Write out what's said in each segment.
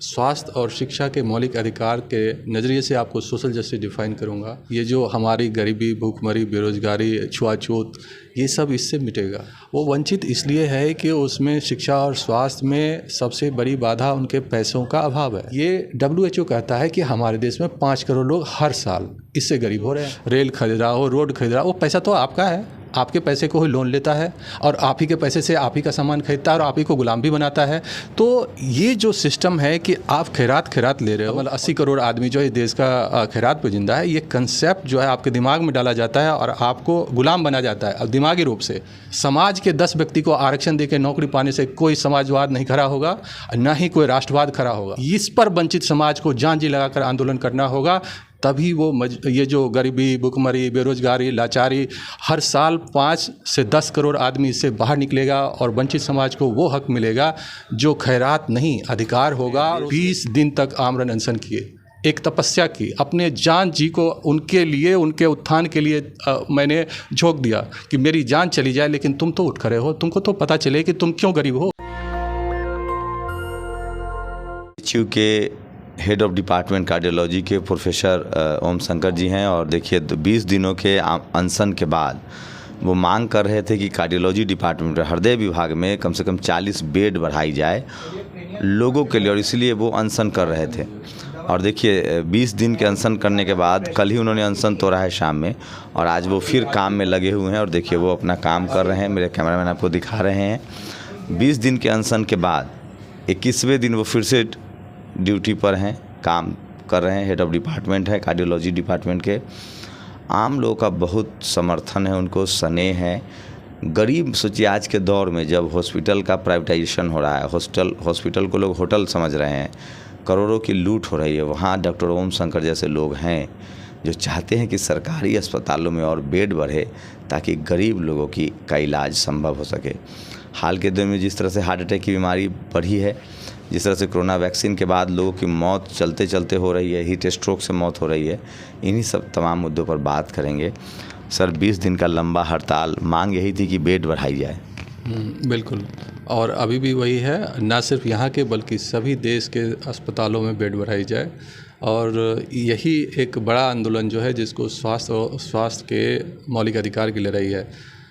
स्वास्थ्य और शिक्षा के मौलिक अधिकार के नज़रिए से आपको सोशल जस्टिस डिफ़ाइन करूँगा। ये जो हमारी गरीबी, भूखमरी, बेरोज़गारी, छुआछूत, ये सब इससे मिटेगा। वो वंचित इसलिए है कि उसमें शिक्षा और स्वास्थ्य में सबसे बड़ी बाधा उनके पैसों का अभाव है। ये WHO कहता है कि हमारे देश में 5 करोड़ लोग हर साल इससे गरीब हो रहे हैं। रेल खरीद रहा हो, रोड खरीद रहा हो, वो पैसा तो आपका है, आपके पैसे को ही लोन लेता है और आप ही के पैसे से आप ही का सामान खरीदता है और आप ही को गुलाम भी बनाता है। तो ये जो सिस्टम है कि आप खैरात ले रहे हो, मतलब 80 करोड़ आदमी जो है देश का खैरात पे जिंदा है, ये कंसेप्ट जो है आपके दिमाग में डाला जाता है और आपको गुलाम बना जाता है अब दिमागी रूप से। समाज के 10 व्यक्ति को आरक्षण देकर नौकरी पाने से कोई समाजवाद नहीं खड़ा होगा, ना ही कोई राष्ट्रवाद खड़ा होगा। इस पर वंचित समाज को जान जी लगाकर आंदोलन करना होगा, तभी वो ये जो गरीबी, भुखमरी, बेरोजगारी, लाचारी, हर साल 5 से 10 करोड़ आदमी इससे बाहर निकलेगा और वंचित समाज को वो हक मिलेगा जो खैरात नहीं अधिकार होगा। 20 दिन तक आमरण अनशन किए, एक तपस्या की, अपने जान जी को उनके लिए, उनके उत्थान के लिए मैंने झोंक दिया कि मेरी जान चली जाए लेकिन तुम तो उठ खड़े हो, तुमको तो पता चले कि तुम क्यों गरीब हो। के हेड ऑफ डिपार्टमेंट कार्डियोलॉजी के प्रोफेसर ओम शंकर जी हैं और देखिए 20 दिनों के अनशन के बाद वो मांग कर रहे थे कि कार्डियोलॉजी डिपार्टमेंट हृदय विभाग में कम से कम 40 बेड बढ़ाई जाए लोगों के लिए, और इसलिए वो अनशन कर रहे थे। और देखिए 20 दिन के अनशन करने के बाद कल ही उन्होंने अनशन तोड़ा है शाम में, और आज वो फिर काम में लगे हुए हैं और देखिए वो अपना काम कर रहे हैं। मेरे कैमरामैन आपको दिखा रहे हैं। 20 दिन के अनशन के बाद 21वें दिन वो फिर से ड्यूटी पर हैं, काम कर रहे हैं। हेड ऑफ डिपार्टमेंट है कार्डियोलॉजी डिपार्टमेंट के। आम लोगों का बहुत समर्थन है, उनको स्नेह है। गरीब सोचिए आज के दौर में जब हॉस्पिटल का प्राइवेटाइजेशन हो रहा है, हॉस्पिटल को लोग होटल समझ रहे हैं, करोड़ों की लूट हो रही है, वहाँ डॉक्टर ओम शंकर जैसे लोग हैं जो चाहते हैं कि सरकारी अस्पतालों में और बेड बढ़े ताकि गरीब लोगों का इलाज संभव हो सके। हाल के दिनों में जिस तरह से हार्ट अटैक की बीमारी बढ़ी है, जिस तरह से कोरोना वैक्सीन के बाद लोगों की मौत चलते चलते हो रही है, हीट स्ट्रोक से मौत हो रही है, इन्हीं सब तमाम मुद्दों पर बात करेंगे। सर 20 दिन का लंबा हड़ताल, मांग यही थी कि बेड बढ़ाई जाए। बिल्कुल, और अभी भी वही है, ना सिर्फ यहाँ के बल्कि सभी देश के अस्पतालों में बेड बढ़ाई जाए। और यही एक बड़ा आंदोलन जो है जिसको स्वास्थ्य के मौलिक अधिकार की लड़ाई है।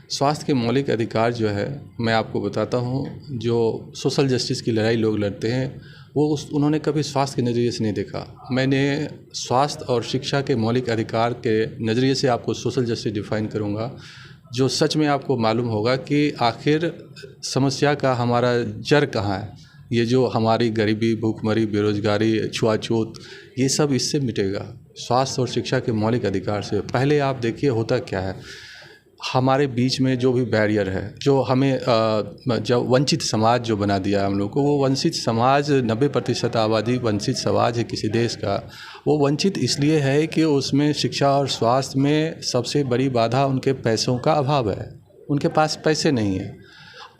स्वास्थ्य के मौलिक अधिकार जो है, मैं आपको बताता हूँ, जो सोशल जस्टिस की लड़ाई लोग लड़ते हैं वो उन्होंने कभी स्वास्थ्य के नज़रिए से नहीं देखा। मैंने स्वास्थ्य और शिक्षा के मौलिक अधिकार के नज़रिए से आपको सोशल जस्टिस डिफ़ाइन करूँगा, जो सच में आपको मालूम होगा कि आखिर समस्या का हमारा जड़ कहाँ है। ये जो हमारी गरीबी, भूखमरी, बेरोज़गारी, छुआछूत, ये सब इससे मिटेगा स्वास्थ्य और शिक्षा के मौलिक अधिकार से। पहले आप देखिए होता क्या है, हमारे बीच में जो भी बैरियर है, जो हमें जब वंचित समाज जो बना दिया है हम लोग को, वो वंचित समाज 90% आबादी वंचित समाज है किसी देश का। वो वंचित इसलिए है कि उसमें शिक्षा और स्वास्थ्य में सबसे बड़ी बाधा उनके पैसों का अभाव है। उनके पास पैसे नहीं है,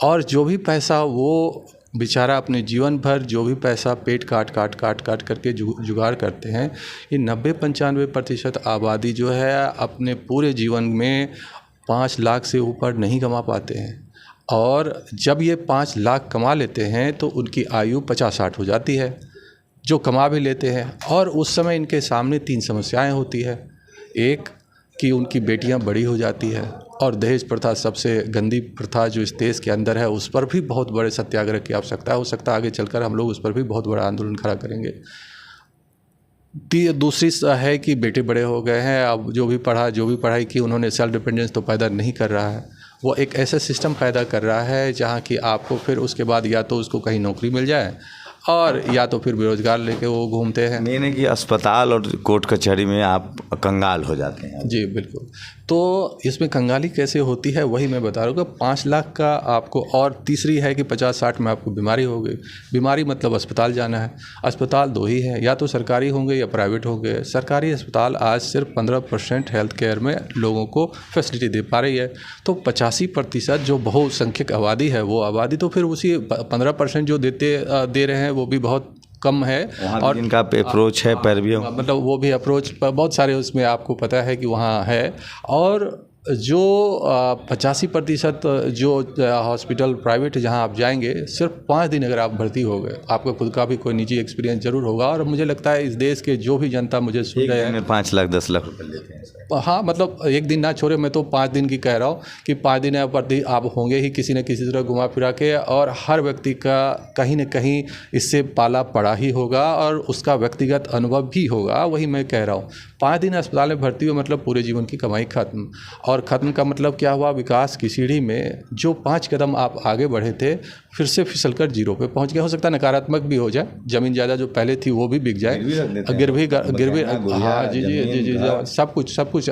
और जो भी पैसा वो बेचारा अपने जीवन भर जो भी पैसा पेट काट करके जुगाड़ करते हैं, ये 90-95% आबादी जो है अपने पूरे जीवन में 5 लाख से ऊपर नहीं कमा पाते हैं। और जब ये 5 लाख कमा लेते हैं तो उनकी आयु 50-60 हो जाती है, जो कमा भी लेते हैं। और उस समय इनके सामने 3 समस्याएं होती है। एक कि उनकी बेटियां बड़ी हो जाती है, और दहेज प्रथा सबसे गंदी प्रथा जो इस देश के अंदर है, उस पर भी बहुत बड़े सत्याग्रह की आवश्यकता है। हो सकता है आगे चलकर हम लोग उस पर भी बहुत बड़ा आंदोलन खड़ा करेंगे। दूसरी है कि बेटे बड़े हो गए हैं, अब जो भी पढ़ाई की उन्होंने सेल्फ डिपेंडेंस तो पैदा नहीं कर रहा है। वो एक ऐसा सिस्टम पैदा कर रहा है जहाँ कि आपको फिर उसके बाद या तो उसको कहीं नौकरी मिल जाए और या तो फिर बेरोजगार लेके वो घूमते हैं। मेन है कि अस्पताल और कोर्ट कचहरी में आप कंगाल हो जाते हैं। जी बिल्कुल। तो इसमें कंगाली कैसे होती है वही मैं बता रहा हूँ। 5 लाख का आपको, और तीसरी है कि 50-60 में आपको बीमारी हो गई। बीमारी मतलब अस्पताल जाना है। अस्पताल 2 ही है, या तो सरकारी होंगे या प्राइवेट होंगे। सरकारी अस्पताल आज सिर्फ 15% हेल्थ केयर में लोगों को फैसिलिटी दे पा रही है। तो 85% जो बहुसंख्यक आबादी है, वो आबादी तो फिर उसी 15% जो दे रहे हैं वो भी बहुत कम है। और इनका अप्रोच है पैरवी, मतलब वो भी अप्रोच बहुत सारे उसमें आपको पता है कि वहाँ है। और जो 85% जो हॉस्पिटल प्राइवेट जहां आप जाएंगे, सिर्फ 5 दिन अगर आप भर्ती हो गए, आपका खुद का भी कोई निजी एक्सपीरियंस जरूर होगा। और मुझे लगता है इस देश के जो भी जनता मुझे सुन रहे हैं, 5 लाख 10 लाख रुपए लेते हैं। हाँ, मतलब एक दिन ना छोड़े, मैं तो 5 दिन की कह रहा हूँ कि 5 दिन पर आप होंगे ही किसी न किसी तरह घुमा फिरा के, और हर व्यक्ति का कहीं न कहीं इससे पाला पड़ा ही होगा और उसका व्यक्तिगत अनुभव भी होगा। वही मैं कह रहा हूँ, 5 दिन अस्पताल में भर्ती हो मतलब पूरे जीवन की कमाई खत्म। और ख़त्म का मतलब क्या हुआ? विकास की सीढ़ी में जो 5 कदम आप आगे बढ़े थे, फिर से फिसलकर 0 पे पहुँच गए। हो सकता है नकारात्मक भी हो जाए, ज़मीन ज़्यादा जो पहले थी वो भी बिक जाए, गिरवी, हाँ जी जी जी जी, सब कुछ।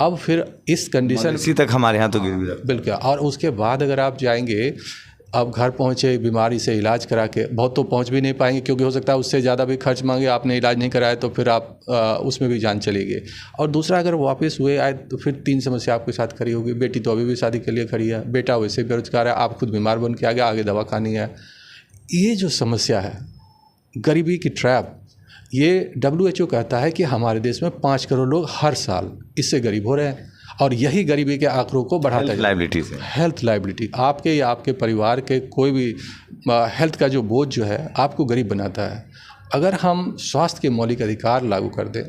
अब फिर इस कंडीशन इसी तक हमारे यहाँ तो गिरवी रखते हैं। बिल्कुल। और उसके बाद अगर आप जाएंगे, अब घर पहुँचे, बीमारी से इलाज करा के, बहुत तो पहुँच भी नहीं पाएंगे क्योंकि हो सकता है उससे ज़्यादा भी खर्च मांगे, आपने इलाज नहीं कराया तो फिर आप उसमें भी जान चली गई। और दूसरा, अगर वापस हुए आए तो फिर 3 समस्या आपके साथ खड़ी होगी। बेटी तो अभी भी शादी के लिए खड़ी है, बेटा वैसे बेरोजगार है, आप खुद बीमार बन के आगे दवा खानी है। ये जो समस्या है, गरीबी की ट्रैप, ये WHO कहता है कि हमारे देश में 5 करोड़ लोग हर साल इससे गरीब हो रहे हैं, और यही गरीबी के आंकड़ों को बढ़ाता है। लाइबिलिटी से, हेल्थ लाइबिलिटी, आपके या आपके परिवार के कोई भी हेल्थ का जो बोझ जो है आपको गरीब बनाता है। अगर हम स्वास्थ्य के मौलिक अधिकार लागू कर दें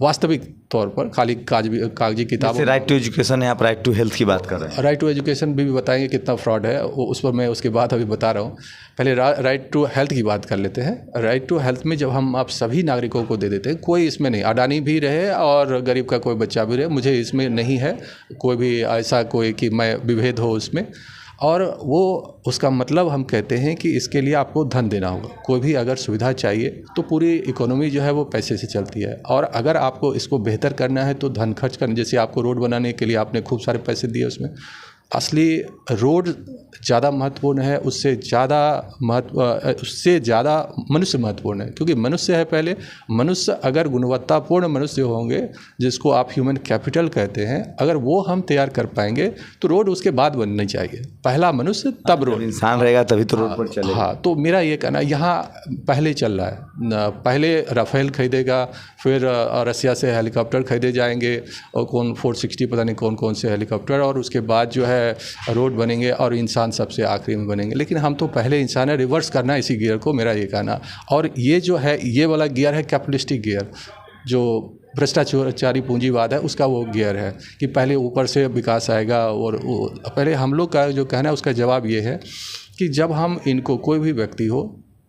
वास्तविक तौर पर, खाली कागजी किताबों, राइट टू एजुकेशन है, आप राइट टू हेल्थ की बात कर रहे हैं। राइट टू एजुकेशन भी बताएंगे कितना फ्रॉड है, उस पर मैं उसके बाद अभी बता रहा हूँ। पहले राइट टू हेल्थ की बात कर लेते हैं। राइट टू हेल्थ में जब हम आप सभी नागरिकों को दे देते हैं, कोई इसमें नहीं, अडानी भी रहे और गरीब का कोई बच्चा भी रहे, मुझे इसमें नहीं है कोई भी ऐसा कोई कि मैं विभेद हो उसमें। और वो उसका मतलब हम कहते हैं कि इसके लिए आपको धन देना होगा। कोई भी अगर सुविधा चाहिए तो पूरी इकोनॉमी जो है वो पैसे से चलती है, और अगर आपको इसको बेहतर करना है तो धन खर्च करना। जैसे आपको रोड बनाने के लिए आपने खूब सारे पैसे दिए, उसमें असली रोड ज़्यादा महत्वपूर्ण है, उससे ज़्यादा मनुष्य महत्वपूर्ण है, क्योंकि मनुष्य है पहले। मनुष्य अगर गुणवत्तापूर्ण मनुष्य होंगे, जिसको आप ह्यूमन कैपिटल कहते हैं, अगर वो हम तैयार कर पाएंगे तो रोड उसके बाद बननी चाहिए। पहला मनुष्य तब रोड, इंसान रहेगा तभी तो रोड पर चलेगा। हाँ, तो मेरा ये कहना यहाँ पहले चल रहा है। पहले राफेल खरीदेगा, फिर रसिया से हेलीकॉप्टर खरीदे जाएंगे, और कौन 460 पता नहीं कौन कौन से हेलीकॉप्टर, और उसके बाद जो है रोड बनेंगे और इंसान सबसे आखिरी में बनेंगे। लेकिन हम तो पहले इंसान है, रिवर्स करना इसी गियर को, मेरा ये कहना। और ये जो है, ये वाला गियर है कैपिटलिस्टिक गियर, जो भ्रष्टाचारी पूंजीवाद है उसका वो गियर है कि पहले ऊपर से विकास आएगा। और पहले हम लोग का जो कहना है उसका जवाब ये है कि जब हम इनको, कोई भी व्यक्ति हो,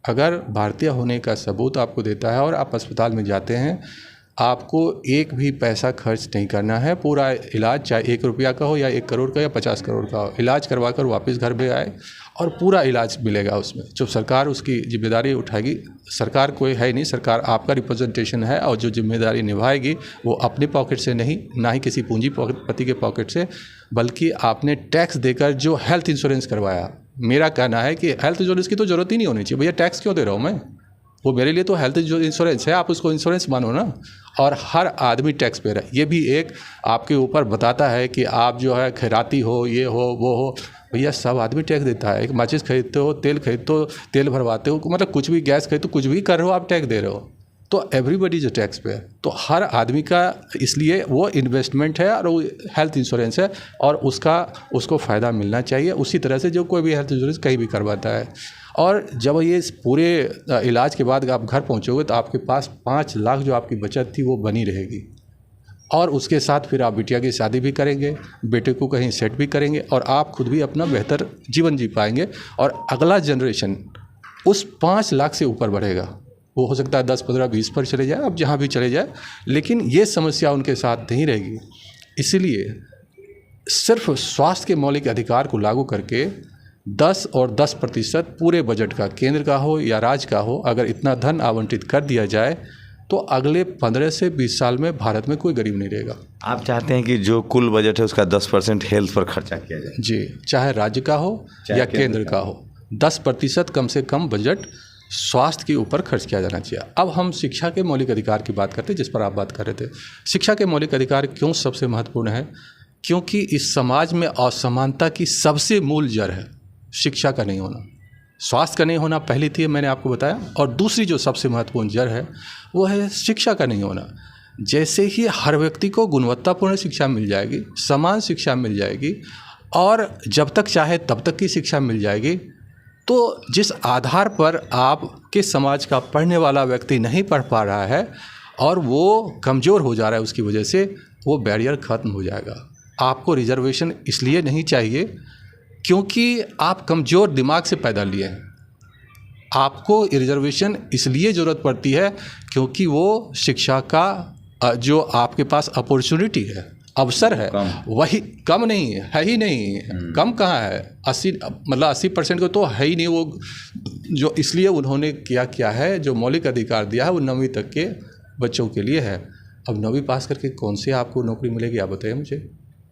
अगर भारतीय होने का सबूत आपको देता है और आप अस्पताल में जाते हैं, आपको एक भी पैसा खर्च नहीं करना है। पूरा इलाज, चाहे 1 रुपया का हो या 1 करोड़ का या 50 करोड़ का हो, इलाज करवा कर वापस घर पे आए और पूरा इलाज मिलेगा उसमें। जो सरकार उसकी जिम्मेदारी उठाएगी, सरकार कोई है नहीं, सरकार आपका रिप्रेजेंटेशन है, और जो जिम्मेदारी निभाएगी वो अपने पॉकेट से नहीं, ना ही किसी पूंजीपति के पॉकेट से, बल्कि आपने टैक्स देकर जो हेल्थ इंश्योरेंस करवाया। मेरा कहना है कि हेल्थ इंश्योरेंस की तो ज़रूरत ही नहीं होनी चाहिए। भैया टैक्स क्यों दे रहा हूँ मैं? वो मेरे लिए तो हेल्थ जो इंश्योरेंस है, आप उसको इंश्योरेंस मानो ना। और हर आदमी टैक्स पेयर है। ये भी एक आपके ऊपर बताता है कि आप जो है खैराती हो, ये हो, वो हो। भैया सब आदमी टैक्स देता है। एक माचिस खरीदते हो, तेल खरीदते हो, तेल भरवाते हो, मतलब कुछ भी, गैस खरीदते हो, कुछ भी कर रहे हो, आप टैक्स दे रहे हो। तो everybody is a tax payer. तो हर आदमी का, इसलिए वो इन्वेस्टमेंट है और वो हेल्थ इंश्योरेंस है, और उसको फ़ायदा मिलना चाहिए उसी तरह से जो कोई भी हेल्थ इंश्योरेंस कहीं भी करवाता है। और जब ये पूरे इलाज के बाद आप घर पहुंचोगे तो आपके पास 5 लाख जो आपकी बचत थी वो बनी रहेगी, और उसके साथ फिर आप बिटिया की शादी भी करेंगे, बेटे को कहीं सेट भी करेंगे, और आप खुद भी अपना बेहतर जीवन जी पाएंगे, और अगला जनरेशन उस 5 लाख से ऊपर बढ़ेगा। वो हो सकता है 10, 15, 20 पर चले जाए, अब जहाँ भी चले जाए, लेकिन ये समस्या उनके साथ नहीं रहेगी। इसलिए सिर्फ स्वास्थ्य के मौलिक अधिकार को लागू करके 10 और 10% पूरे बजट का, केंद्र का हो या राज्य का हो, अगर इतना धन आवंटित कर दिया जाए तो अगले 15 से 20 साल में भारत में कोई गरीब नहीं रहेगा। आप चाहते हैं कि जो कुल बजट है उसका 10% हेल्थ पर खर्चा किया जाए? जी, चाहे राज्य का हो या केंद्र का हो, 10% कम से कम बजट स्वास्थ्य के ऊपर खर्च किया जाना चाहिए। अब हम शिक्षा के मौलिक अधिकार की बात करते हैं, जिस पर आप बात कर रहे थे। शिक्षा के मौलिक अधिकार क्यों सबसे महत्वपूर्ण है? क्योंकि इस समाज में असमानता की सबसे मूल जड़ है शिक्षा का नहीं होना। स्वास्थ्य का नहीं होना पहली थी, मैंने आपको बताया, और दूसरी जो सबसे महत्वपूर्ण जड़ है वो है शिक्षा का नहीं होना। जैसे ही हर व्यक्ति को गुणवत्तापूर्ण शिक्षा मिल जाएगी, समान शिक्षा मिल जाएगी और जब तक चाहे तब तक की शिक्षा मिल जाएगी, तो जिस आधार पर आपके समाज का पढ़ने वाला व्यक्ति नहीं पढ़ पा रहा है और वो कमज़ोर हो जा रहा है, उसकी वजह से वो बैरियर ख़त्म हो जाएगा। आपको रिजर्वेशन इसलिए नहीं चाहिए क्योंकि आप कमज़ोर दिमाग से पैदा लिए हैं। आपको रिजर्वेशन इसलिए ज़रूरत पड़ती है क्योंकि वो शिक्षा का जो आपके पास अपॉर्चुनिटी है, अवसर है, वही कम नहीं है ही नहीं। कम कहाँ है, 80% को तो है ही नहीं वो, जो इसलिए उन्होंने क्या है, जो मौलिक अधिकार दिया है वो 9वीं तक के बच्चों के लिए है। अब 9वीं पास करके कौन सी आपको नौकरी मिलेगी, आप बताइए मुझे।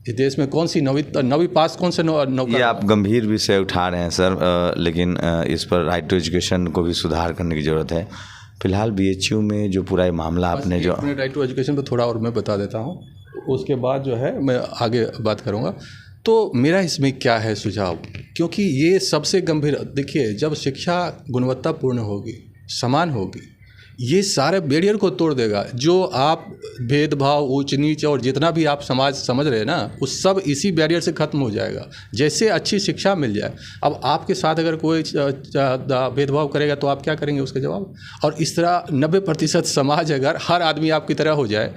इस देश में कौन सी 9वीं पास कौन से नौकरी? ये आप गंभीर विषय उठा रहे हैं सर, लेकिन इस पर राइट टू एजुकेशन को भी सुधार करने की ज़रूरत है। फिलहाल BHU में जो पूरा मामला आपने जो राइट टू एजुकेशन पर थोड़ा और मैं बता देता हूँ, उसके बाद जो है मैं आगे बात करूँगा। तो मेरा इसमें क्या है सुझाव, क्योंकि ये सबसे गंभीर, देखिए जब शिक्षा गुणवत्तापूर्ण होगी, समान होगी, ये सारे बैरियर को तोड़ देगा। जो आप भेदभाव, ऊंच नीच और जितना भी आप समाज समझ रहे हैं ना, वो सब इसी बैरियर से ख़त्म हो जाएगा जैसे अच्छी शिक्षा मिल जाए। अब आपके साथ अगर कोई भेदभाव करेगा तो आप क्या करेंगे उसका जवाब? और इस तरह 90% समाज अगर हर आदमी आपकी तरह हो जाए,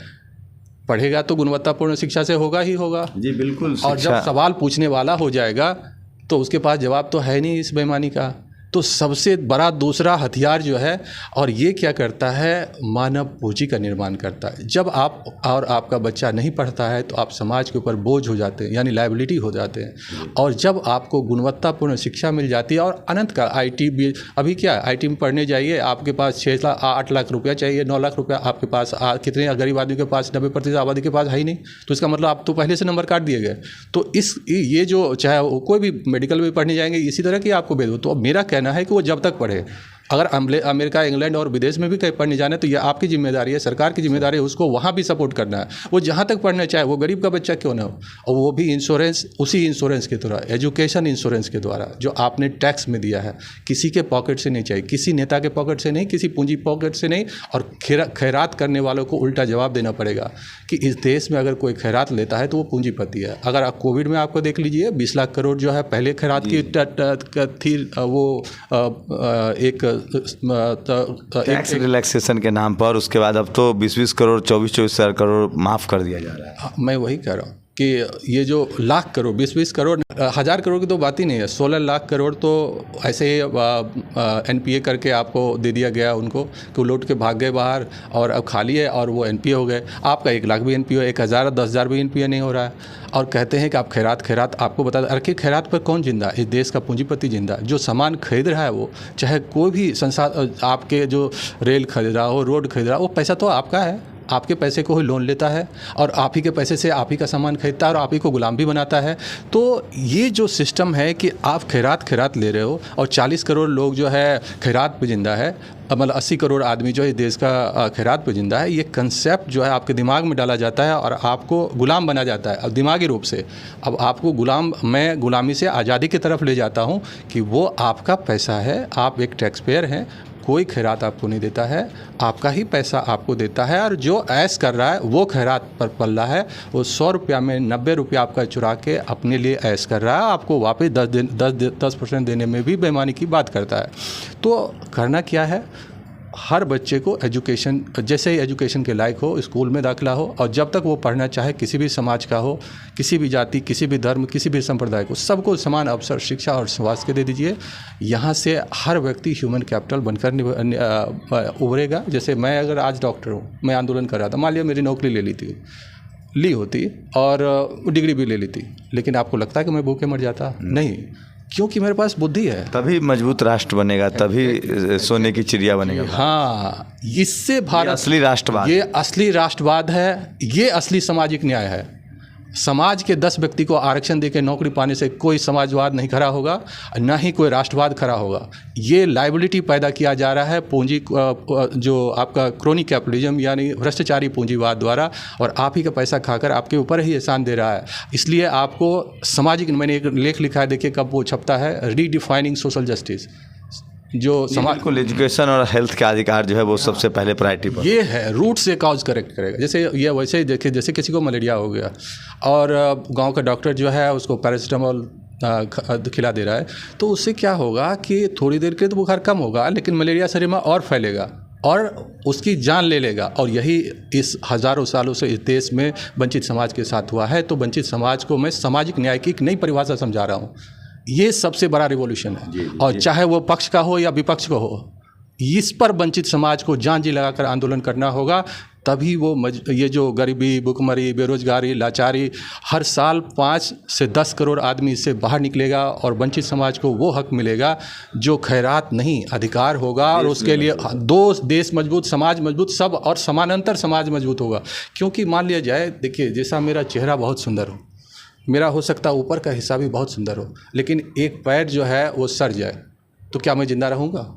पढ़ेगा तो गुणवत्तापूर्ण शिक्षा से होगा ही होगा। जी बिल्कुल। और जब सवाल पूछने वाला हो जाएगा तो उसके पास जवाब तो है नहीं इस बेईमानी का। तो सबसे बड़ा दूसरा हथियार जो है, और ये क्या करता है, मानव पूंजी का निर्माण करता है। जब आप और आपका बच्चा नहीं पढ़ता है तो आप समाज के ऊपर बोझ हो जाते हैं, यानी लायबिलिटी हो जाते हैं। और जब आपको गुणवत्तापूर्ण शिक्षा मिल जाती है और अनंत का IT भी, अभी क्या IT में पढ़ने जाइए, आपके पास 8 लाख रुपया चाहिए, 9 लाख रुपया आपके पास, कितने गरीब आदमी के पास, 90% आबादी के पास है ही नहीं। तो इसका मतलब आप तो पहले से नंबर काट दिए गए। तो ये जो चाहे कोई भी मेडिकल में पढ़ने जाएंगे, इसी तरह की आपको भेद हो। तो मेरा कहना है कि वो जब तक पढ़े, अगर अमेरिका, इंग्लैंड और विदेश में भी कहीं पढ़ने जाना है तो ये आपकी जिम्मेदारी है, सरकार की जिम्मेदारी है, उसको वहाँ भी सपोर्ट करना है। वो जहाँ तक पढ़ना चाहे, वो गरीब का बच्चा क्यों ना हो, और वो भी इंश्योरेंस, उसी इंश्योरेंस के द्वारा, एजुकेशन इंश्योरेंस के द्वारा जो आपने टैक्स में दिया है, किसी के पॉकेट से नहीं चाहिए, किसी नेता के पॉकेट से नहीं, किसी पूंजी पॉकेट से नहीं। और खैरात करने वालों को उल्टा जवाब देना पड़ेगा कि इस देश में अगर कोई खैरात लेता है तो वो पूंजीपति है। अगर आप कोविड में आपको देख लीजिए, 20 लाख करोड़ जो है पहले खैरात की थी, वो एक टैक्स रिलैक्सेशन के नाम पर, उसके बाद अब तो 20-20 करोड़, 24-24 करोड़ माफ़ कर दिया जा रहा है। मैं वही कह रहा हूँ कि ये जो लाख करोड़, 20-20 करोड़, 1000 करोड़ की तो बात ही नहीं है। 16 लाख करोड़ तो ऐसे ही NPA करके आपको दे दिया गया उनको कि वो लौट के भाग गए बाहर, और अब खाली है और वो NPA हो गए। आपका 1 लाख भी NPA, 1000, 10,000 भी NPA नहीं हो रहा है। और कहते हैं कि आप खैरात आपको बता दें, अरे खैरात पर कौन जिंदा? इस देश का पूंजीपति जिंदा। जो सामान खरीद रहा है वो, चाहे कोई भी संसाधन, आपके जो रेल खरीद रहा हो, रोड खरीद रहा हो, वो पैसा तो आपका है। आपके पैसे को ही लोन लेता है और आप ही के पैसे से आप ही का सामान खरीदता है और आप ही को गुलाम भी बनाता है। तो ये जो सिस्टम है कि आप खैरात ले रहे हो और 40 करोड़ लोग जो है खैरात पे जिंदा है, मतलब 80 करोड़ आदमी जो है देश का खैरात पे जिंदा है। ये कंसेप्ट जो है आपके दिमाग में डाला जाता है और आपको गुलाम बना जाता है, अब दिमागी रूप से। अब आपको मैं गुलामी से आज़ादी की तरफ ले जाता हूँ कि वो आपका पैसा है, आप एक टैक्स पेयर हैं, कोई खैरात आपको नहीं देता है, आपका ही पैसा आपको देता है। और जो ऐश कर रहा है वो खैरात पर पल रहा है, वो 100 रुपया में 90 रुपया आपका चुरा के अपने लिए ऐश कर रहा है, आपको वापस 10% देने में भी बेईमानी की बात करता है। तो करना क्या है, हर बच्चे को एजुकेशन, जैसे ही एजुकेशन के लायक हो, स्कूल में दाखिला हो, और जब तक वो पढ़ना चाहे, किसी भी समाज का हो, किसी भी जाति, किसी भी धर्म, किसी भी संप्रदाय को, सबको समान अवसर शिक्षा और स्वास्थ्य के दे दीजिए। यहाँ से हर व्यक्ति ह्यूमन कैपिटल बनकर उभरेगा। जैसे मैं अगर आज डॉक्टर हूँ, मैं आंदोलन कर रहा था, मान लिया मेरी नौकरी ली होती और डिग्री भी ले ली थी, लेकिन आपको लगता है कि मैं भूखे मर जाता? नहीं, क्योंकि मेरे पास बुद्धि है। तभी मजबूत राष्ट्र बनेगा, तभी सोने की चिड़िया बनेगा। हाँ, इससे भारत असली राष्ट्रवाद, ये असली राष्ट्रवाद है, ये असली सामाजिक न्याय है। समाज के 10 व्यक्ति को आरक्षण देकर नौकरी पाने से कोई समाजवाद नहीं खड़ा होगा, ना ही कोई राष्ट्रवाद खड़ा होगा। ये लायबिलिटी पैदा किया जा रहा है पूंजी, जो आपका क्रोनी कैपिटलिज्म यानी भ्रष्टाचारी पूंजीवाद द्वारा, और आप ही का पैसा खाकर आपके ऊपर ही एहसान दे रहा है। इसलिए आपको सामाजिक, मैंने एक लेख लिखा है, देखिए कब वो छपता है, रीडिफाइनिंग सोशल जस्टिस। जो समाज को एजुकेशन और हेल्थ का अधिकार जो है वो सबसे पहले प्रायोरिटी पर ये है, रूट से कॉज करेक्ट करेगा। जैसे ये वैसे ही देखिए, जैसे किसी को मलेरिया हो गया और गांव का डॉक्टर जो है उसको पैरासीटामोल खिला दे रहा है, तो उससे क्या होगा कि थोड़ी देर के तो बुखार कम होगा, लेकिन मलेरिया शरीर में और फैलेगा और उसकी जान ले लेगा। और यही इस हज़ारों सालों से इस देश में वंचित समाज के साथ हुआ है। तो वंचित समाज को मैं सामाजिक न्याय की एक नई परिभाषा समझा रहा हूँ। ये सबसे बड़ा रिवॉल्यूशन है। और चाहे वो पक्ष का हो या विपक्ष का हो, इस पर वंचित समाज को जान जी लगाकर आंदोलन करना होगा। तभी वो ये जो गरीबी, भुखमरी, बेरोजगारी, लाचारी, हर साल 5 से 10 करोड़ आदमी इससे बाहर निकलेगा और वंचित समाज को वो हक मिलेगा जो खैरात नहीं, अधिकार होगा। और उसके लिए देश मजबूत, समाज मजबूत, सब और समानांतर समाज मजबूत होगा। क्योंकि मान लिया जाए, देखिए, जैसा मेरा चेहरा बहुत सुंदर हो, मेरा हो सकता है ऊपर का हिस्सा भी बहुत सुंदर हो, लेकिन एक पैर जो है वो सड़ जाए, तो क्या मैं जिंदा रहूँगा?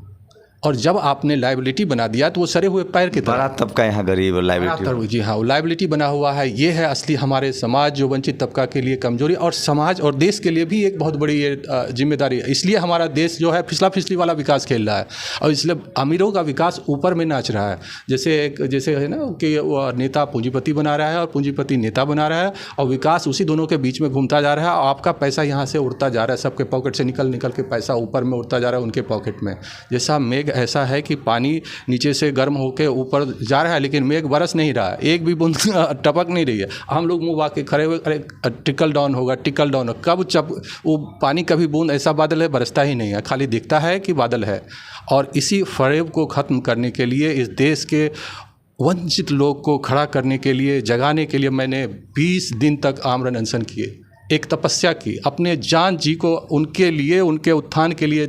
और जब आपने लाइबिलिटी बना दिया तो वो सरे हुए पैर की तरह, बड़ा तबका यहाँ गरीब और लाइबिलिटी, जी हाँ, वो लाइबिलिटी बना हुआ है। ये है असली हमारे समाज जो वंचित तबका के लिए कमजोरी, और समाज और देश के लिए भी एक बहुत बड़ी ये जिम्मेदारी है। इसलिए हमारा देश जो है फिसली वाला विकास खेल रहा है, और इसलिए अमीरों का विकास ऊपर में नाच रहा है। जैसे है ना कि वो नेता पूंजीपति बना रहा है और पूंजीपति नेता बना रहा है, और विकास उसी दोनों के बीच में घूमता जा रहा है। और आपका पैसा यहाँ से उड़ता जा रहा है, सबके पॉकेट से निकल के पैसा ऊपर में उड़ता जा रहा है उनके पॉकेट में। जैसा मेघ ऐसा है कि पानी नीचे से गर्म होकर ऊपर जा रहा है, लेकिन मेघ बरस नहीं रहा है, एक भी बूंद टपक नहीं रही है। हम लोग मुँह वाके खड़े हुए, अरे टिकल डाउन होगा, टिकल डाउन, कब वो पानी कभी बूंद ऐसा बादल है, बरसता ही नहीं है, खाली दिखता है कि बादल है। और इसी फरेब को ख़त्म करने के लिए, इस देश के वंचित लोग को खड़ा करने के लिए, जगाने के लिए मैंने 20 दिन तक आमरण अनशन किए, एक तपस्या की, अपने जान जी को उनके लिए, उनके उत्थान के लिए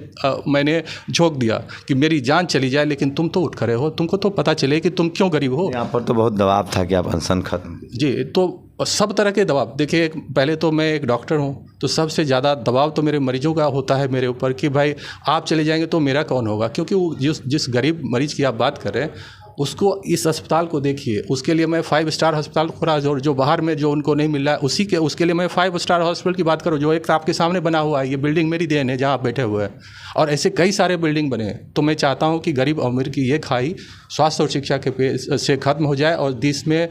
मैंने झोंक दिया कि मेरी जान चली जाए, लेकिन तुम तो उठ खड़े हो, तुमको तो पता चले कि तुम क्यों गरीब हो। यहाँ पर तो बहुत दबाव था कि आप अनशन खत्म। जी, तो सब तरह के दबाव, देखिए, पहले तो मैं एक डॉक्टर हूँ, तो सबसे ज़्यादा दबाव तो मेरे मरीजों का होता है मेरे ऊपर कि भाई आप चले जाएंगे तो मेरा कौन होगा। क्योंकि वो जिस गरीब मरीज की आप बात कर रहे हैं, उसको इस अस्पताल को देखिए, उसके लिए मैं 5 स्टार अस्पताल खोला, जो बाहर में जो उनको नहीं मिल रहा है उसके लिए मैं 5 स्टार हॉस्पिटल की बात करूँ, जो एक आपके सामने बना हुआ है। ये बिल्डिंग मेरी देन है जहाँ आप बैठे हुए हैं, और ऐसे कई सारे बिल्डिंग बने हैं। तो मैं चाहता हूँ कि गरीब और अमीर की ये खाई स्वास्थ्य और शिक्षा के से ख़त्म हो जाए, और देश में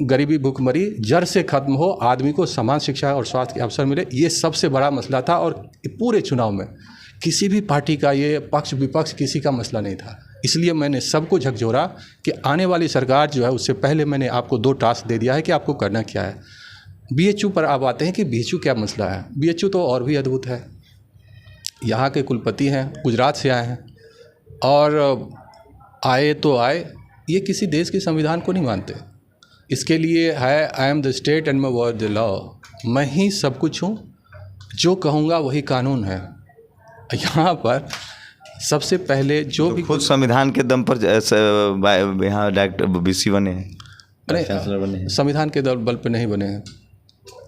गरीबी, भुखमरी जड़ से ख़त्म हो, आदमी को समान शिक्षा और स्वास्थ्य के अवसर मिले। ये सबसे बड़ा मसला था। और पूरे चुनाव में किसी भी पार्टी का ये पक्ष विपक्ष किसी का मसला नहीं था। इसलिए मैंने सबको झकझोरा कि आने वाली सरकार जो है, उससे पहले मैंने आपको 2 टास्क दे दिया है कि आपको करना क्या है। बीएचयू पर आप आते हैं कि बीएचयू क्या मसला है। बीएचयू तो और भी अद्भुत है। यहाँ के कुलपति हैं, गुजरात से आए हैं, और आए तो आए, ये किसी देश के संविधान को नहीं मानते। इसके लिए है I am the state and my word the law, मैं ही सब कुछ हूँ, जो कहूँगा वही कानून है। यहाँ पर सबसे पहले जो भी खुद संविधान के दम पर यहाँ डायरेक्टर बीसी बने हैं, अरे संविधान के बल पर नहीं बने हैं।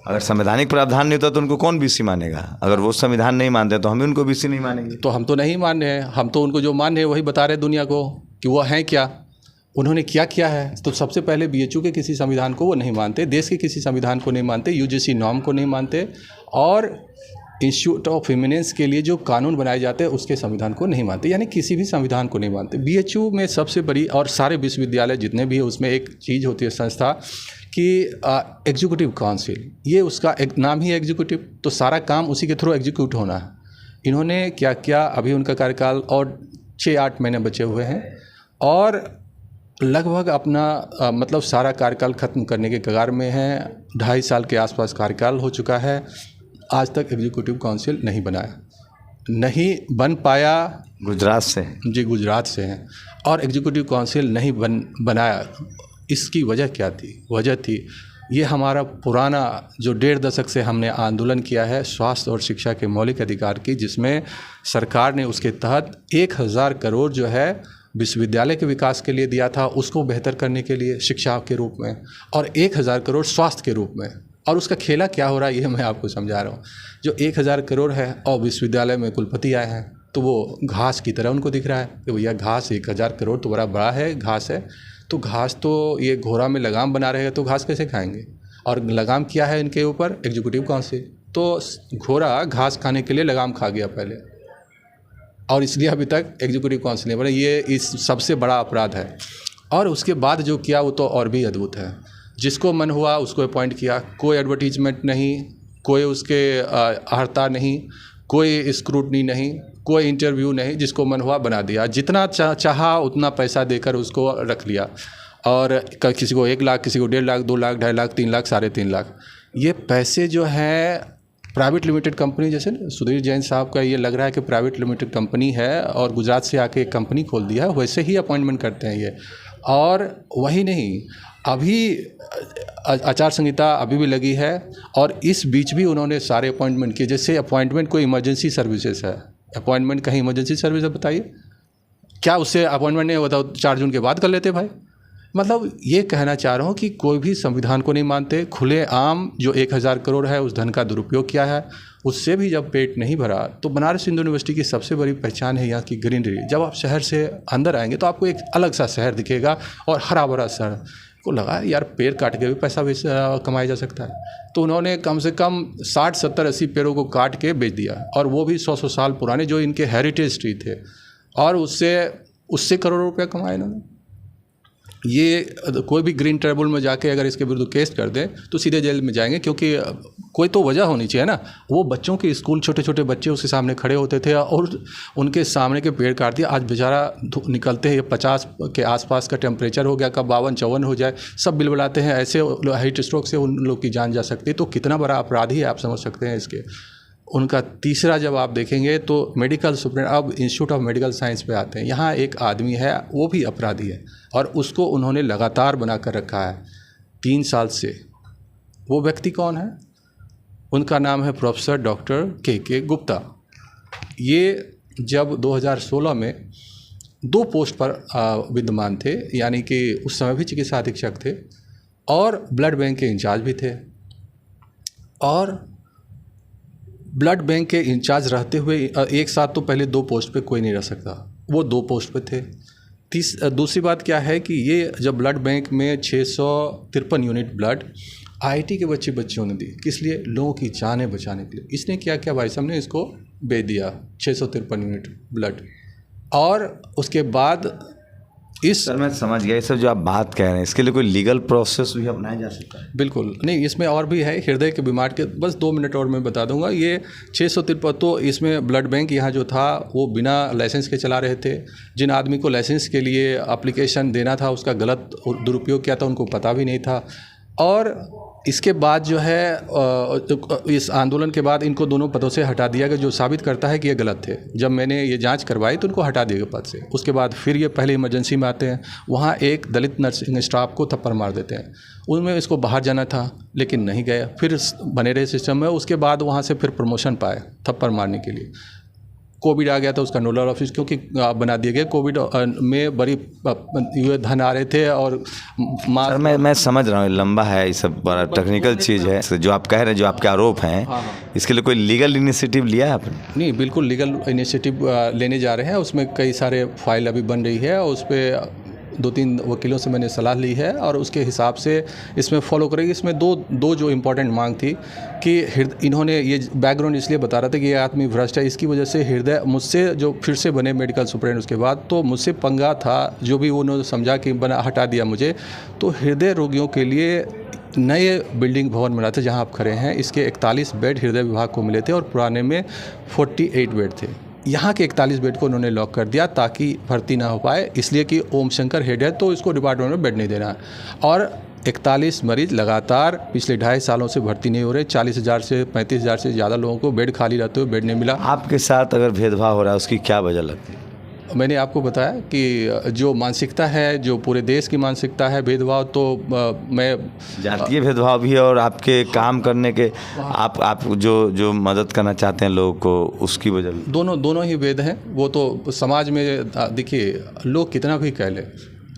अगर संवैधानिक प्रावधान नहीं होता तो उनको कौन बीसी मानेगा? अगर वो संविधान नहीं मानते तो हम भी उनको बीसी नहीं मानेंगे। तो हम तो नहीं मान रहे हैं, हम तो उनको जो मान रहे हैं वही बता रहे हैं दुनिया को कि वो हैं क्या, उन्होंने क्या किया है। तो सबसे पहले बीएचयू के किसी संविधान को वो नहीं मानते, देश के किसी संविधान को नहीं मानते, यूजीसी नॉर्म को नहीं मानते, और इंस्टीट्यूट ऑफ इमिनेंस के लिए जो कानून बनाए जाते हैं उसके संविधान को नहीं मानते, यानी किसी भी संविधान को नहीं मानते। बीएचयू में सबसे बड़ी, और सारे विश्वविद्यालय जितने भी हैं उसमें एक चीज़ होती है संस्था कि एग्जीक्यूटिव काउंसिल, ये उसका एक नाम ही एग्जीक्यूटिव, तो सारा काम उसी के थ्रू एग्जीक्यूट होना है। इन्होंने क्या किया, अभी उनका कार्यकाल और 6-8 महीने बचे हुए हैं, और लगभग अपना मतलब सारा कार्यकाल ख़त्म करने के कगार में हैं। 2.5 साल के आसपास कार्यकाल हो चुका है, आज तक एग्जीक्यूटिव काउंसिल नहीं बनाया, नहीं बन पाया। गुजरात से? जी, गुजरात से हैं, और एग्जीक्यूटिव काउंसिल नहीं बनाया। इसकी वजह क्या थी? वजह थी ये हमारा पुराना जो 1.5 दशक से हमने आंदोलन किया है स्वास्थ्य और शिक्षा के मौलिक अधिकार की, जिसमें सरकार ने उसके तहत 1000 करोड़ जो है विश्वविद्यालय के विकास के लिए दिया था, उसको बेहतर करने के लिए शिक्षा के रूप में, और 1000 करोड़ स्वास्थ्य के रूप में। और उसका खेला क्या हो रहा है ये मैं आपको समझा रहा हूँ। जो 1000 करोड़ है और विश्वविद्यालय में कुलपति आए हैं, तो वो घास की तरह उनको दिख रहा है कि भैया घास 1000 करोड़ तो बड़ा है, घास है, तो घास तो ये घोड़ा में लगाम बना रहेगा तो घास कैसे खाएंगे। और लगाम किया है इनके ऊपर एग्जीक्यूटिव काउंसिल, तो घोड़ा घास खाने के लिए लगाम खा गया पहले। और इसलिए अभी तक एग्जीक्यूटिव काउंसिल नहीं बने। ये इस सबसे बड़ा अपराध है। और उसके बाद जो किया वो तो और भी अद्भुत है। जिसको मन हुआ उसको अपॉइंट किया, कोई एडवर्टीजमेंट नहीं, कोई उसके अर्हता नहीं, कोई स्क्रूटनी नहीं, कोई इंटरव्यू नहीं, जिसको मन हुआ बना दिया, जितना चाहा उतना पैसा देकर उसको रख लिया। और किसी को 1 लाख, किसी को 1.5 लाख, 2 लाख, 2.5 लाख, 3 लाख, 3.5 लाख। ये पैसे जो है प्राइवेट लिमिटेड कंपनी, जैसे सुधीर जैन साहब का ये लग रहा है कि प्राइवेट लिमिटेड कंपनी है और गुजरात से आके एक कंपनी खोल दिया है, वैसे ही अपॉइंटमेंट करते हैं ये। और वही नहीं, अभी आचार संहिता अभी भी लगी है और इस बीच भी उन्होंने सारे अपॉइंटमेंट किए। जैसे अपॉइंटमेंट कोई इमरजेंसी सर्विसेज है, अपॉइंटमेंट कहीं इमरजेंसी सर्विस है, बताइए क्या उससे अपॉइंटमेंट नहीं होता 4 जून के बाद कर लेते भाई? मतलब ये कहना चाह रहा हूँ कि कोई भी संविधान को नहीं मानते, खुलेआम जो 1000 करोड़ है उस धन का दुरुपयोग किया है, उससे भी जब पेट नहीं भरा। तो बनारस हिंदू यूनिवर्सिटी की सबसे बड़ी पहचान है यहाँ की ग्रीनरी। जब आप शहर से अंदर आएंगे तो आपको एक अलग सा शहर दिखेगा और हरा भरा शहर। को लगा यार पेड़ काट के भी पैसा कमाया जा सकता है, तो उन्होंने कम से कम 60, 70, 80 पेड़ों को काट के बेच दिया, और वो भी 100 साल पुराने जो इनके हेरिटेज ट्री थे, और उससे करोड़ों रुपया कमाए इन्होंने। ये कोई भी ग्रीन ट्रिब्यूनल में जाके अगर इसके विरुद्ध केस कर दें तो सीधे जेल में जाएंगे, क्योंकि कोई तो वजह होनी चाहिए ना। वो बच्चों के स्कूल, छोटे छोटे बच्चे उसके सामने खड़े होते थे और उनके सामने के पेड़ काट दिया। आज बेचारा निकलते हैं 50 के आसपास का टेम्परेचर हो गया, कब 52-54 हो जाए, सब बिलबिलाते हैं। ऐसे हीट स्ट्रोक से उन लोग की जान जा सकती है। तो कितना बड़ा अपराधी है आप समझ सकते हैं इसके। उनका तीसरा जब आप देखेंगे तो मेडिकल सुप्रीम, अब इंस्टीट्यूट ऑफ मेडिकल साइंस पे आते हैं। यहाँ एक आदमी है, वो भी अपराधी है और उसको उन्होंने लगातार बना कर रखा है 3 साल से। वो व्यक्ति कौन है? उनका नाम है प्रोफेसर डॉक्टर के गुप्ता। ये जब 2016 में 2 पोस्ट पर विद्यमान थे, यानी कि उस समय भी चिकित्सा अधीक्षक थे और ब्लड बैंक के इंचार्ज भी थे। और ब्लड बैंक के इंचार्ज रहते हुए एक साथ तो पहले 2 पोस्ट पे कोई नहीं रह सकता, वो 2 पोस्ट पे थे। दूसरी बात क्या है कि ये जब ब्लड बैंक में 653 यूनिट ब्लड आईआईटी के बच्चों ने दी, किस लिए? लोगों की जानें बचाने के लिए। इसने क्या किया भाई साहब ने? इसको बेच दिया 653 यूनिट ब्लड। और उसके बाद सर मैं समझ गया, ये सब जो आप बात कह रहे हैं इसके लिए कोई लीगल प्रोसेस भी अपनाया जा सकता है? बिल्कुल नहीं, इसमें और भी है हृदय के बीमार के, बस 2 मिनट और मैं बता दूंगा। ये 653, तो इसमें ब्लड बैंक यहाँ जो था वो बिना लाइसेंस के चला रहे थे। जिन आदमी को लाइसेंस के लिए एप्लीकेशन देना था उसका गलत दुरुपयोग किया था, उनको पता भी नहीं था। और इसके बाद जो है इस आंदोलन के बाद इनको दोनों पदों से हटा दिया गया, जो साबित करता है कि ये गलत थे। जब मैंने ये जांच करवाई तो उनको हटा दिया गया पद से। उसके बाद फिर ये पहले इमरजेंसी में आते हैं, वहाँ एक दलित नर्सिंग स्टाफ को थप्पड़ मार देते हैं। उनमें इसको बाहर जाना था लेकिन नहीं गया, फिर बने रहे सिस्टम में। उसके बाद वहाँ से फिर प्रमोशन पाए थप्पड़ मारने के लिए। कोविड आ गया था, उसका नोडल ऑफिस क्योंकि बना दिए गए। कोविड में बड़ी धन आ रहे थे और सर मैं समझ रहा हूँ, लंबा है, ये सब बड़ा टेक्निकल चीज़ है जो आप कह रहे हैं, जो आपके आरोप हैं। हाँ। इसके लिए कोई लीगल इनिशिएटिव लिया है आपने? नहीं, बिल्कुल लीगल इनिशिएटिव लेने जा रहे हैं। उसमें कई सारे फाइल अभी बन रही है, उस पर 2-3 वकीलों से मैंने सलाह ली है और उसके हिसाब से इसमें फॉलो करेंगे। इसमें दो जो इम्पोर्टेंट मांग थी कि इन्होंने ये बैकग्राउंड इसलिए बता रहा था कि ये आदमी भ्रष्ट है, इसकी वजह से हृदय मुझसे जो फिर से बने मेडिकल सुप्रीम उसके बाद, तो मुझसे पंगा था जो भी उन्होंने समझा कि हटा दिया मुझे। तो हृदय रोगियों के लिए नए बिल्डिंग भवन बना था जहाँ आप खड़े हैं। इसके 41 बेड हृदय विभाग को मिले थे और पुराने में 48 बेड थे। यहाँ के 41 बेड को उन्होंने लॉक कर दिया ताकि भर्ती ना हो पाए, इसलिए कि ओम शंकर हेड है तो इसको डिपार्टमेंट में बेड नहीं देना। और 41 मरीज लगातार पिछले 2.5 सालों से भर्ती नहीं हो रहे। 40,000 से 35,000 से ज़्यादा लोगों को बेड खाली रहते हुए बेड नहीं मिला। आपके साथ अगर भेदभाव हो रहा है उसकी क्या वजह लगती है? मैंने आपको बताया कि जो मानसिकता है, जो पूरे देश की मानसिकता है, भेदभाव, तो मैं जातीय भेदभाव भी है और आपके काम करने के आप जो मदद करना चाहते हैं लोगों को, उसकी वजह भी। दोनों ही भेद हैं। वो तो समाज में देखिए, लोग कितना भी कह लें,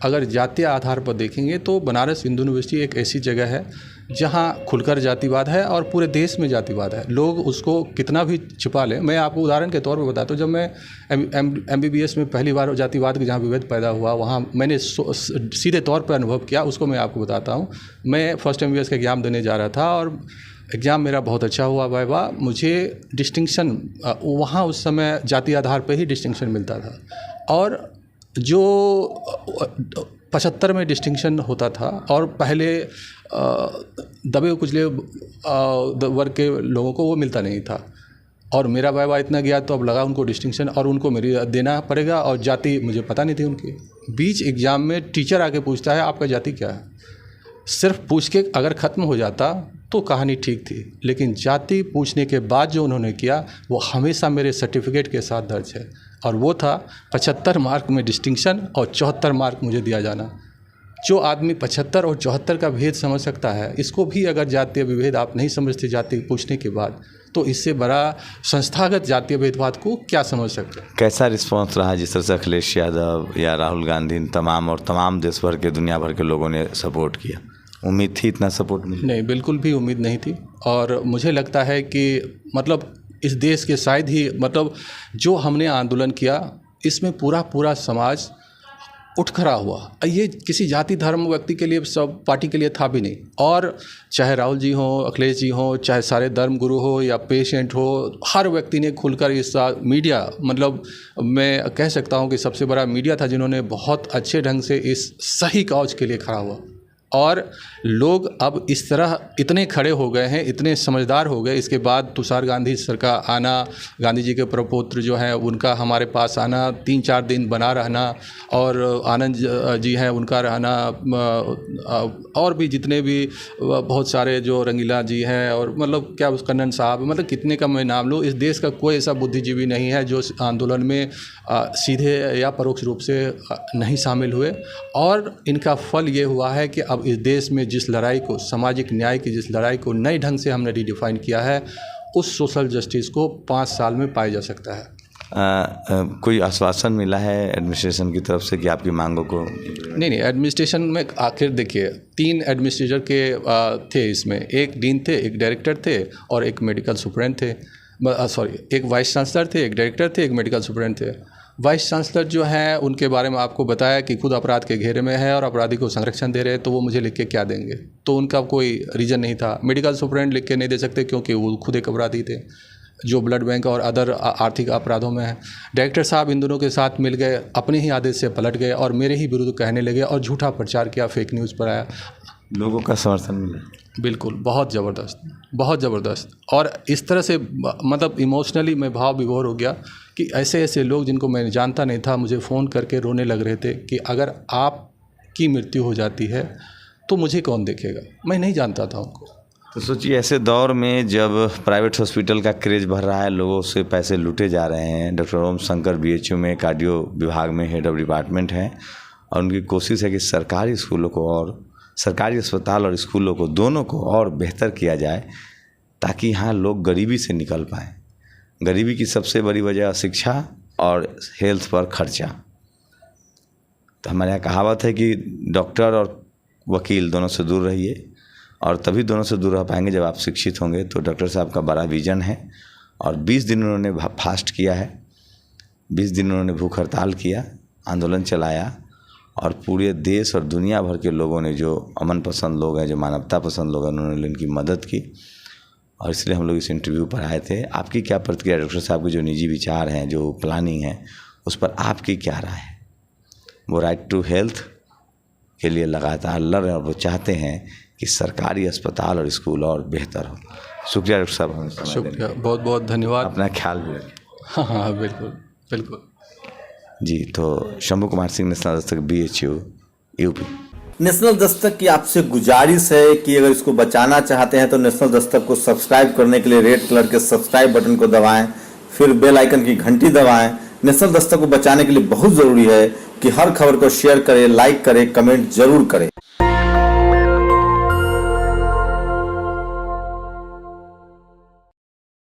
अगर जातीय आधार पर देखेंगे तो बनारस हिंदू यूनिवर्सिटी एक ऐसी जगह है जहाँ खुलकर जातिवाद है और पूरे देश में जातिवाद है। लोग उसको कितना भी छिपा लें। मैं आपको उदाहरण के तौर पर बताता हूँ, जब मैं MBBS में पहली बार जातिवाद के जहाँ विभेद पैदा हुआ, वहाँ मैंने सीधे तौर पर अनुभव किया। उसको मैं आपको बताता हूँ। मैं फर्स्ट MBBS का एग्जाम देने जा रहा था और एग्ज़ाम मेरा बहुत अच्छा हुआ वाइवा। मुझे डिस्टिंक्शन वहाँ उस समय जाति आधार पे ही डिस्टिंक्शन मिलता था, और जो 75 में डिस्टिंक्शन होता था, और पहले दबे कुचले वर्ग के लोगों को वो मिलता नहीं था, और मेरा वाइवा इतना गया तो अब लगा उनको डिस्टिंक्शन और उनको मेरी देना पड़ेगा, और जाति मुझे पता नहीं थी उनकी। बीच एग्ज़ाम में टीचर आके पूछता है आपका जाति क्या है। सिर्फ पूछ के अगर ख़त्म हो जाता तो कहानी ठीक थी, लेकिन जाति पूछने के बाद जो उन्होंने किया वो हमेशा मेरे सर्टिफिकेट के साथ दर्ज है, और वो था 75 मार्क में डिस्टिंक्शन और 74 मार्क मुझे दिया जाना। जो आदमी 75 और 74 का भेद समझ सकता है, इसको भी अगर जातीय विभेद आप नहीं समझते जाति पूछने के बाद, तो इससे बड़ा संस्थागत जातीय भेदभाव को क्या समझ सकते हैं। कैसा रिस्पांस रहा जिस तरह से अखिलेश यादव या राहुल गांधी तमाम देश भर के दुनिया भर के लोगों ने सपोर्ट किया? उम्मीद थी इतना सपोर्ट? नहीं, बिल्कुल भी उम्मीद नहीं थी, और मुझे लगता है कि मतलब इस देश के शायद ही मतलब जो हमने आंदोलन किया इसमें पूरा समाज उठ खड़ा हुआ। ये किसी जाति धर्म व्यक्ति के लिए, सब पार्टी के लिए था भी नहीं, और चाहे राहुल जी हो, अखिलेश जी हो, चाहे सारे धर्म गुरु हो या पेशेंट हो, हर व्यक्ति ने खुलकर इस मीडिया, मतलब मैं कह सकता हूँ कि सबसे बड़ा मीडिया था जिन्होंने बहुत अच्छे ढंग से इस सही कॉज के लिए खड़ा हुआ। और लोग अब इस तरह इतने खड़े हो गए हैं, इतने समझदार हो गए। इसके बाद तुषार गांधी सर का आना, गांधी जी के प्रपौत्र जो हैं उनका हमारे पास आना, 3-4 दिन बना रहना, और आनंद जी हैं उनका रहना, और भी जितने भी बहुत सारे जो रंगीला जी हैं, और मतलब क्या उस कन्नन साहब, मतलब कितने का मैं नाम लूँ। इस देश का कोई ऐसा बुद्धिजीवी नहीं है जो आंदोलन में सीधे या परोक्ष रूप से नहीं शामिल हुए, और इनका फल ये हुआ है कि अब इस देश में जिस लड़ाई को, सामाजिक न्याय की जिस लड़ाई को नए ढंग से हमने रिडिफाइन किया है, उस सोशल जस्टिस को 5 साल में पाया जा सकता है। कोई आश्वासन मिला है एडमिनिस्ट्रेशन की तरफ से कि आपकी मांगों को? नहीं, एडमिनिस्ट्रेशन में आखिर देखिए 3 एडमिनिस्ट्रेटर के थे इसमें, एक डीन थे, एक डायरेक्टर थे, और एक मेडिकल सुपरिटेंडेंट थे, एक वाइस चांसलर थे, एक डायरेक्टर थे, एक मेडिकल सुपरिटेंडेंट थे। वाइस चांसलर जो हैं उनके बारे में आपको बताया कि खुद अपराध के घेरे में है और अपराधी को संरक्षण दे रहे हैं, तो वो मुझे लिख के क्या देंगे, तो उनका कोई रीज़न नहीं था। मेडिकल सुपरिटेंडेंट लिख के नहीं दे सकते क्योंकि वो खुद एक अपराधी थे जो ब्लड बैंक और अदर आर्थिक अपराधों में है। डायरेक्टर साहब इन दोनों के साथ मिल गए, अपने ही आदेश से पलट गए और मेरे ही विरुद्ध कहने लगे और झूठा प्रचार किया, फेक न्यूज़ पर आया। लोगों का समर्थन मिला? बिल्कुल, बहुत ज़बरदस्त। और इस तरह से मतलब इमोशनली मैं भाव विभोर हो गया कि ऐसे लोग जिनको मैं जानता नहीं था मुझे फ़ोन करके रोने लग रहे थे कि अगर आपकी मृत्यु हो जाती है तो मुझे कौन देखेगा। मैं नहीं जानता था उनको। तो सोचिए ऐसे दौर में जब प्राइवेट हॉस्पिटल का क्रेज बढ़ रहा है, लोगों से पैसे लूटे जा रहे हैं, डॉक्टर ओम शंकर BHU में कार्डियो विभाग में हेड ऑफ डिपार्टमेंट हैं, और उनकी कोशिश है कि सरकारी स्कूलों को और सरकारी अस्पताल और स्कूलों को दोनों को और बेहतर किया जाए ताकि यहाँ लोग गरीबी से निकल पाएँ। गरीबी की सबसे बड़ी वजह शिक्षा और हेल्थ पर खर्चा। तो हमारे यहाँ कहावत है कि डॉक्टर और वकील दोनों से दूर रहिए, और तभी दोनों से दूर रह पाएंगे जब आप शिक्षित होंगे। तो डॉक्टर साहब का बड़ा विजन है, और 20 दिन उन्होंने फास्ट किया है, 20 दिन उन्होंने भूख हड़ताल किया, आंदोलन चलाया, और पूरे देश और दुनिया भर के लोगों ने, जो अमन पसंद लोग हैं, जो मानवता पसंद लोग हैं, उन्होंने इनकी मदद की, और इसलिए हम लोग इस इंटरव्यू पर आए थे। आपकी क्या प्रतिक्रिया डॉक्टर साहब के जो निजी विचार हैं, जो प्लानिंग है, उस पर आपकी क्या राय है? वो राइट टू हेल्थ के लिए लगातार लड़ रहे हैं और वो चाहते हैं कि सरकारी अस्पताल और स्कूल और बेहतर हो। शुक्रिया डॉक्टर साहब। शुक्रिया, बहुत बहुत धन्यवाद। अपना ख्याल भी रखें। हाँ, बिल्कुल जी। तो Shambhu Kumar Singh, national Dastak, BHU UP। National Dastak की आपसे गुजारिश है कि अगर इसको बचाना चाहते हैं तो नेशनल दस्तक को सब्सक्राइब करने के लिए रेड कलर के सब्सक्राइब बटन को दबाएं, फिर बेल आइकन की घंटी दबाएं। नेशनल दस्तक को बचाने के लिए बहुत ज़रूरी है कि हर खबर को शेयर करें, लाइक करें, कमेंट जरूर करें।